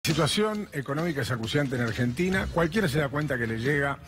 La situación económica es acuciante en Argentina. Cualquiera se da cuenta que le llega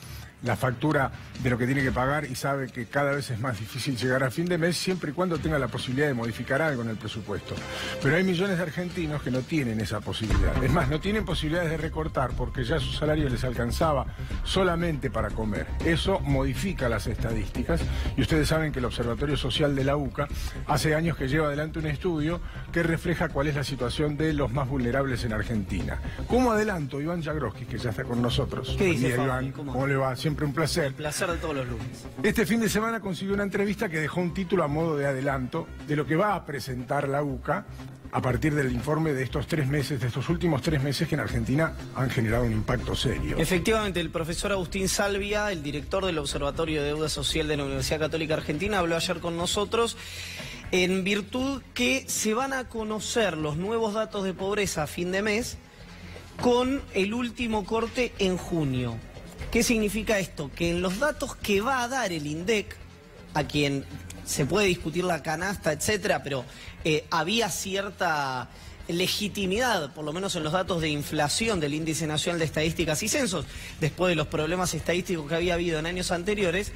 la factura de lo que tiene que pagar y sabe que cada vez es más difícil llegar a fin de mes siempre y cuando tenga la posibilidad de modificar algo en el presupuesto. Pero hay millones de argentinos que no tienen esa posibilidad. Es más, no tienen posibilidades de recortar porque ya su salario les alcanzaba solamente para comer. Eso modifica las estadísticas y ustedes saben que el Observatorio Social de la UCA hace años que lleva adelante un estudio que refleja cuál es la situación de los más vulnerables en Argentina. Como adelanto, Iván Jagroski, que ya está con nosotros. ¿Qué dice, Fabi? Iván, ¿cómo le va? Siempre un placer. El placer de todos los lunes. Este fin de semana consiguió una entrevista que dejó un título a modo de adelanto de lo que va a presentar la UCA a partir del informe de estos 3 meses, de estos últimos 3 meses que en Argentina han generado un impacto serio. Efectivamente, el profesor Agustín Salvia, el director del Observatorio de Deuda Social de la Universidad Católica Argentina, habló ayer con nosotros en virtud que se van a conocer los nuevos datos de pobreza a fin de mes con el último corte en junio. ¿Qué significa esto? Que en los datos que va a dar el INDEC, a quien se puede discutir la canasta, etcétera, pero había cierta legitimidad, por lo menos en los datos de inflación del Índice Nacional de Estadísticas y Censos, después de los problemas estadísticos que había habido en años anteriores,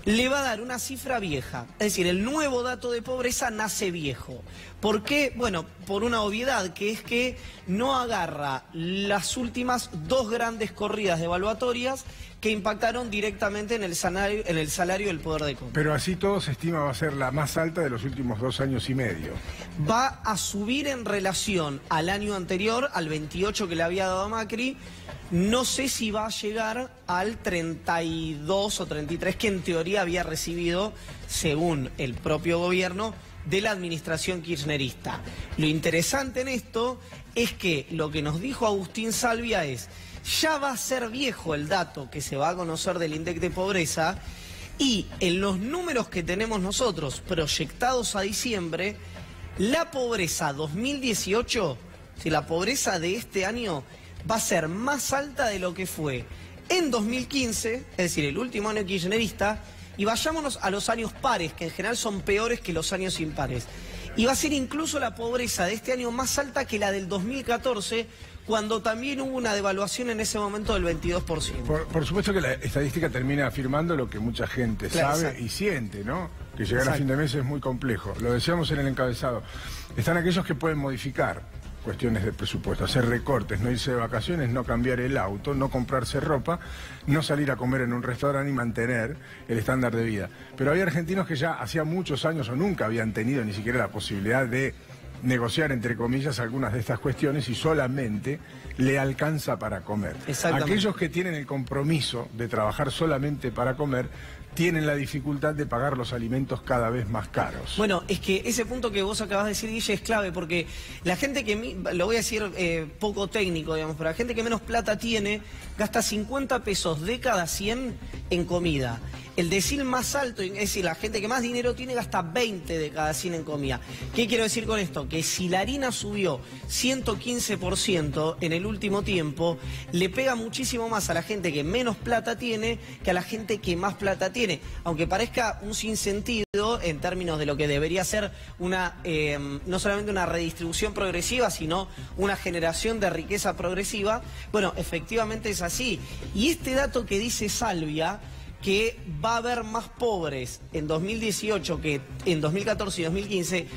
le va a dar una cifra vieja. Es decir, el nuevo dato de pobreza nace viejo. ¿Por qué? Bueno, por una obviedad, que es que no agarra las últimas 2 grandes corridas devaluatorias que impactaron directamente en el salario del poder de compra. Pero así todo se estima va a ser la más alta de los últimos 2 años y medio. Va a subir en relación al año anterior, al 28 que le había dado a Macri. No sé si va a llegar al 32 o 33 que en teoría había recibido, según el propio gobierno, de la administración kirchnerista. Lo interesante en esto es que lo que nos dijo Agustín Salvia es: ya va a ser viejo el dato que se va a conocer del índice de pobreza y en los números que tenemos nosotros proyectados a diciembre, la pobreza 2018, si la pobreza de este año va a ser más alta de lo que fue en 2015, es decir, el último año kirchnerista, y vayámonos a los años pares, que en general son peores que los años impares. Y va a ser incluso la pobreza de este año más alta que la del 2014, cuando también hubo una devaluación en ese momento del 22%. Por supuesto que la estadística termina afirmando lo que mucha gente sabe y siente, ¿no? Que llegar a fin de mes es muy complejo. Lo decíamos en el encabezado. Están aquellos que pueden modificar cuestiones de presupuesto, hacer recortes, no irse de vacaciones, no cambiar el auto, no comprarse ropa, no salir a comer en un restaurante y mantener el estándar de vida. Pero hay argentinos que ya hacía muchos años o nunca habían tenido ni siquiera la posibilidad de negociar, entre comillas, algunas de estas cuestiones y solamente le alcanza para comer. Aquellos que tienen el compromiso de trabajar solamente para comer tienen la dificultad de pagar los alimentos cada vez más caros. Bueno, es que ese punto que vos acabas de decir, Guille, es clave, porque la gente que, lo voy a decir poco técnico, digamos, pero la gente que menos plata tiene, gasta 50 pesos de cada 100 en comida. El decil más alto, es decir, la gente que más dinero tiene, gasta 20 de cada 100 en comida. ¿Qué quiero decir con esto? Que si la harina subió 115% en el último tiempo, le pega muchísimo más a la gente que menos plata tiene que a la gente que más plata tiene. Aunque parezca un sinsentido en términos de lo que debería ser una, no solamente una redistribución progresiva, sino una generación de riqueza progresiva, bueno, efectivamente es así. Y este dato que dice Salvia, que va a haber más pobres en 2018 que en 2014 y 2015,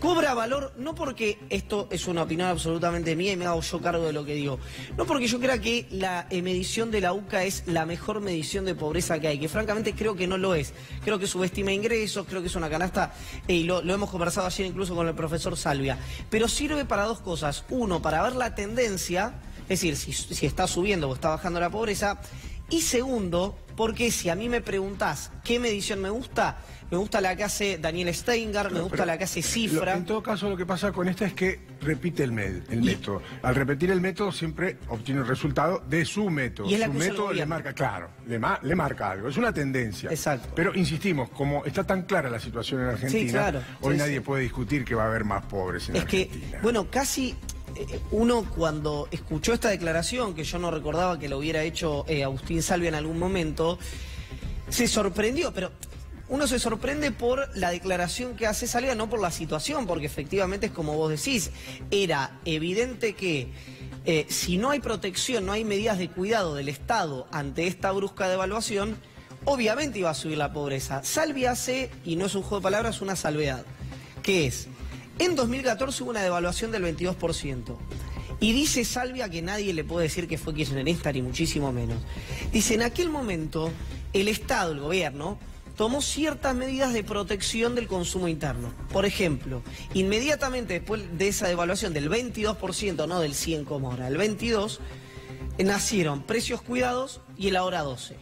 cobra valor no porque esto es una opinión absolutamente mía y me hago yo cargo de lo que digo, no porque yo crea que la medición de la UCA es la mejor medición de pobreza que hay, que francamente creo que no lo es. Creo que subestima ingresos, creo que es una canasta, y lo hemos conversado ayer incluso con el profesor Salvia, pero sirve para 2 cosas. Uno, para ver la tendencia, es decir, si está subiendo o está bajando la pobreza. Y segundo, porque si a mí me preguntás qué medición me gusta la que hace Daniel Steingart, me gusta la que hace Cifra. En todo caso, lo que pasa con esta es que repite el método. Al repetir el método siempre obtiene el resultado de su método. Y es su método le marca, claro, le marca algo. Es una tendencia. Exacto. Pero insistimos, como está tan clara la situación en Argentina, sí, claro, hoy nadie puede discutir que va a haber más pobres en Argentina. Que, bueno, casi uno cuando escuchó esta declaración, que yo no recordaba que lo hubiera hecho Agustín Salvia en algún momento, se sorprendió, pero uno se sorprende por la declaración que hace Salvia, no por la situación, porque efectivamente es como vos decís, era evidente que si no hay protección, no hay medidas de cuidado del Estado ante esta brusca devaluación, obviamente iba a subir la pobreza. Salvi hace, y no es un juego de palabras, una salvedad, que es, en 2014 hubo una devaluación del 22%. Y dice Salvia que nadie le puede decir que fue kirchnerista, ni muchísimo menos. Dice, en aquel momento, el Estado, el gobierno, tomó ciertas medidas de protección del consumo interno. Por ejemplo, inmediatamente después de esa devaluación del 22%, no del 100 como ahora, el 22%, nacieron precios cuidados y el ahora 12%.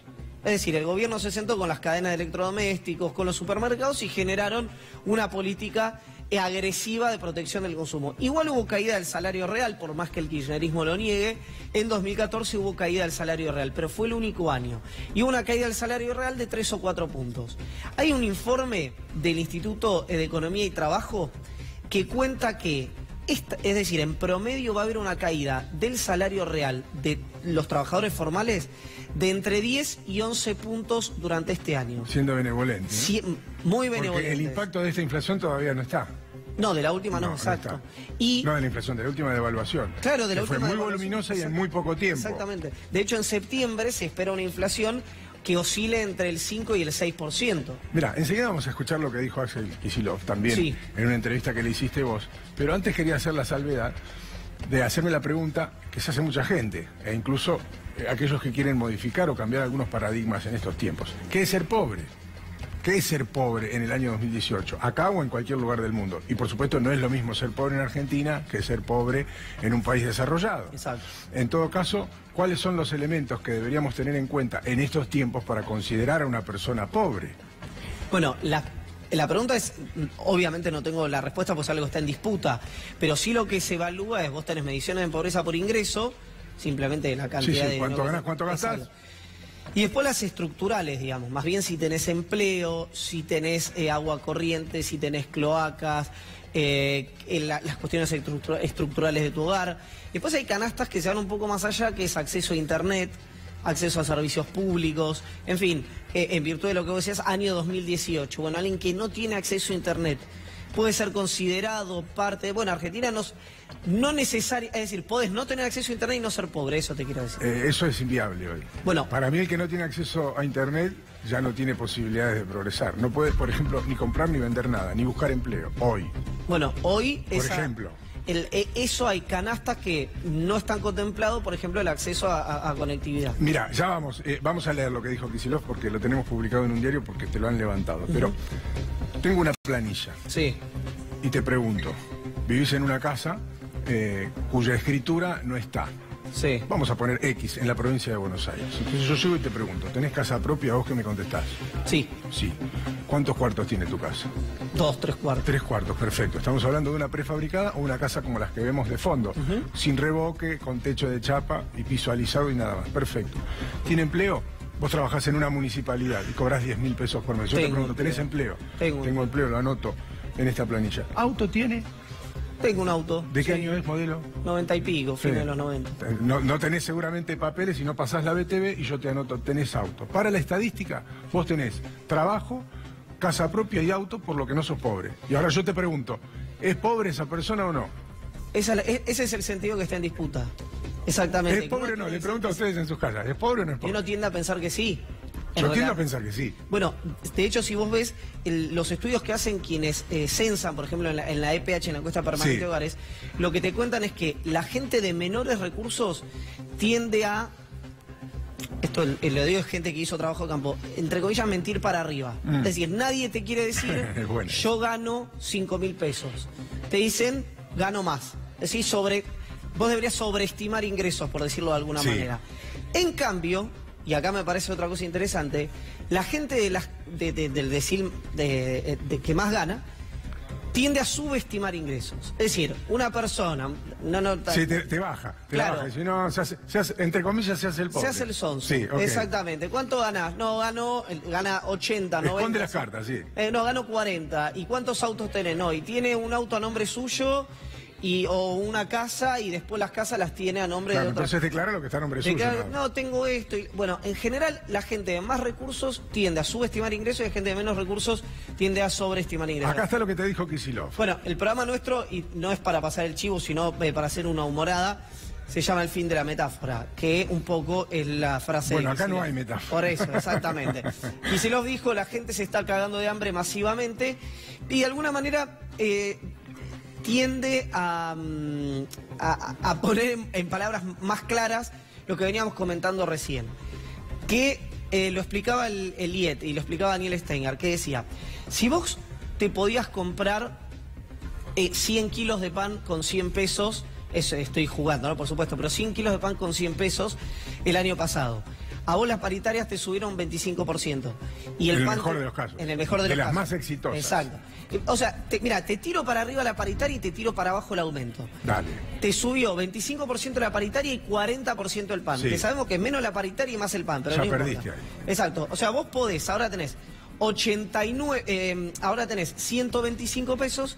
Es decir, el gobierno se sentó con las cadenas de electrodomésticos, con los supermercados y generaron una política agresiva de protección del consumo. Igual hubo caída del salario real, por más que el kirchnerismo lo niegue. En 2014 hubo caída del salario real, pero fue el único año. Y hubo una caída del salario real de 3 o 4 puntos. Hay un informe del Instituto de Economía y Trabajo que cuenta que, es decir, en promedio va a haber una caída del salario real de los trabajadores formales de entre 10 y 11 puntos durante este año. Siendo benevolente, ¿no? Sí, muy benevolente. Porque el impacto de esta inflación todavía no está. No, de la última no, exacto. No, y no de la inflación, de la última devaluación. Claro, de la última fue muy devaluación, voluminosa y en muy poco tiempo. Exactamente. De hecho, en septiembre se espera una inflación que oscile entre el 5 y el 6%. Mira, enseguida vamos a escuchar lo que dijo Axel Kicillof también, sí, en una entrevista que le hiciste vos. Pero antes quería hacer la salvedad de hacerme la pregunta que se hace mucha gente, e incluso aquellos que quieren modificar o cambiar algunos paradigmas en estos tiempos. ¿Qué es ser pobre? ¿Qué es ser pobre en el año 2018? Acá o en cualquier lugar del mundo. Y por supuesto no es lo mismo ser pobre en Argentina que ser pobre en un país desarrollado. Exacto. En todo caso, ¿cuáles son los elementos que deberíamos tener en cuenta en estos tiempos para considerar a una persona pobre? Bueno, la pregunta es, obviamente no tengo la respuesta pues algo está en disputa, pero sí lo que se evalúa es, vos tenés mediciones de pobreza por ingreso, simplemente la cantidad de... ¿Cuánto ganás, cuánto gastás? Exacto. Y después las estructurales, digamos, más bien si tenés empleo, si tenés agua corriente, si tenés cloacas, las cuestiones estructurales de tu hogar. Después hay canastas que se van un poco más allá, que es acceso a internet, acceso a servicios públicos, en fin, en virtud de lo que vos decías, año 2018. Bueno, alguien que no tiene acceso a internet puede ser considerado parte de... Bueno, Argentina no necesaria, es decir, podés no tener acceso a internet y no ser pobre, eso te quiero decir. Eso es inviable hoy. Bueno, para mí el que no tiene acceso a internet ya no tiene posibilidades de progresar. No puede, por ejemplo, ni comprar ni vender nada, ni buscar empleo, hoy. Bueno, hoy... Por ejemplo. Eso hay canastas que no están contemplados, por ejemplo, el acceso a conectividad. Mira, ya vamos a leer lo que dijo Kicillof porque lo tenemos publicado en un diario porque te lo han levantado. Pero tengo una planilla. Sí. Y te pregunto, vivís en una casa cuya escritura no está. Sí. Vamos a poner X en la provincia de Buenos Aires. Entonces yo llego y te pregunto, ¿tenés casa propia? ¿Vos qué me contestás? Sí. Sí. ¿Cuántos cuartos tiene tu casa? 2, 3 cuartos. 3 cuartos, perfecto. Estamos hablando de una prefabricada o una casa como las que vemos de fondo, sin revoque, con techo de chapa y piso alisado y nada más. Perfecto. ¿Tiene empleo? Vos trabajás en una municipalidad y cobrás 10.000 pesos por mes. Yo te pregunto, ¿tenés empleo? Tengo empleo, lo anoto en esta planilla. ¿Auto tiene? Tengo un auto. ¿De qué año es, modelo? 90 y pico, fines de los 90. No tenés seguramente papeles y no pasás la BTV y yo te anoto, tenés auto. Para la estadística, vos tenés trabajo, casa propia y auto, por lo que no sos pobre. Y ahora yo te pregunto, ¿es pobre esa persona o no? Ese es el sentido que está en disputa. Exactamente. ¿Es pobre o no? Le pregunto a ustedes en sus casas, ¿es pobre o no es pobre? Uno tiende a pensar que sí. Yo tiendo a pensar que sí. Bueno, de hecho, si vos ves los estudios que hacen quienes censan, por ejemplo, en la EPH, en la encuesta permanente de hogares, lo que te cuentan es que la gente de menores recursos tiende a... Esto lo digo es gente que hizo trabajo de campo, entre comillas, mentir para arriba. Es decir, nadie te quiere decir, bueno, yo gano 5.000 pesos. Te dicen, gano más. Es decir, vos deberías sobreestimar ingresos, por decirlo de alguna manera. En cambio... Y acá me parece otra cosa interesante, la gente del decil que más gana tiende a subestimar ingresos. Es decir, una persona... Sí, te baja, baja. Si no, entre comillas, se hace el pobre. Se hace el sonso. Sí, okay. Exactamente. ¿Cuánto ganás? No, gana 80, 90. Esconde las cartas, sí. No, gano 40. ¿Y cuántos autos tenés? No, y tiene un auto a nombre suyo... o una casa y después las casas las tiene a nombre de otra. Entonces declara lo que está a nombre suyo. No, tengo esto. Bueno, en general la gente de más recursos tiende a subestimar ingresos y la gente de menos recursos tiende a sobreestimar ingresos. Acá está lo que te dijo Kicillof. Bueno, el programa nuestro, y no es para pasar el chivo, sino para hacer una humorada, se llama el fin de la metáfora, que un poco es la frase... Bueno, acá no hay metáfora. Por eso, exactamente. Kicillof dijo, la gente se está cagando de hambre masivamente y de alguna manera tiende a poner en palabras más claras lo que veníamos comentando recién. Que lo explicaba el IET y lo explicaba Daniel Steiner, que decía, si vos te podías comprar 100 kilos de pan con 100 pesos, eso estoy jugando, ¿no? Por supuesto, pero 100 kilos de pan con 100 pesos el año pasado. A vos las paritarias te subieron 25%. Y el pan, mejor de los casos. En el mejor de los casos. De las más exitosas. Exacto. O sea, mira, te tiro para arriba la paritaria y te tiro para abajo el aumento. Dale. Te subió 25% la paritaria y 40% el pan. Sí. Que sabemos que es menos la paritaria y más el pan. Pero ya no perdiste importa. ahí. Exacto. O sea, vos podés, ahora tenés 89, ahora tenés 125 pesos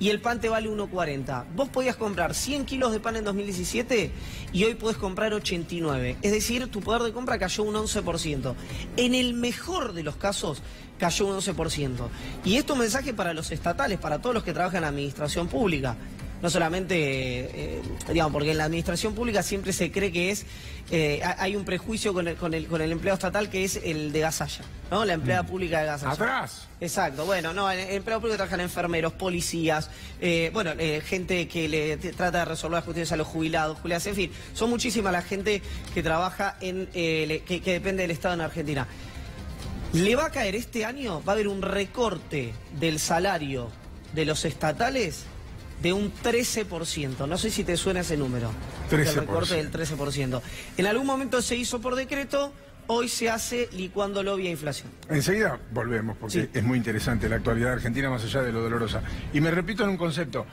y el pan te vale 1,40. Vos podías comprar 100 kilos de pan en 2017 y hoy podés comprar 89. Es decir, tu poder de compra cayó un 11%. En el mejor de los casos, cayó un 11%. Y esto es un mensaje para los estatales, para todos los que trabajan en la administración pública. No solamente, digamos, porque en la administración pública siempre se cree que es, hay un prejuicio con el empleado estatal que es el de Gasalla, ¿no? La empleada pública de Gasalla. ¡Atrás! Exacto, bueno, no, en el empleado público trabajan enfermeros, policías, gente que le trata de resolver las cuestiones a los jubilados, en fin, son muchísima la gente que trabaja que depende del Estado en Argentina. Le va a caer este año, va a haber un recorte del salario de los estatales de un 13%. No sé si te suena ese número. 13%. El recorte del 13%. En algún momento se hizo por decreto, hoy se hace licuándolo vía inflación. Enseguida volvemos, porque es muy interesante la actualidad argentina más allá de lo dolorosa. Y me repito en un concepto,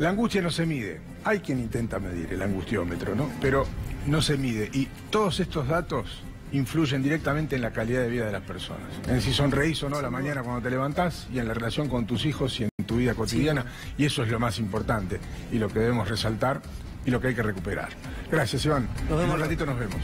la angustia no se mide. Hay quien intenta medir el angustiómetro, ¿no? Pero no se mide. Y todos estos datos influyen directamente en la calidad de vida de las personas. En si sonreís o no a la mañana cuando te levantás y en la relación con tus hijos y en tu vida cotidiana. Sí. Y eso es lo más importante y lo que debemos resaltar y lo que hay que recuperar. Gracias, Iván. En un ratito nos vemos.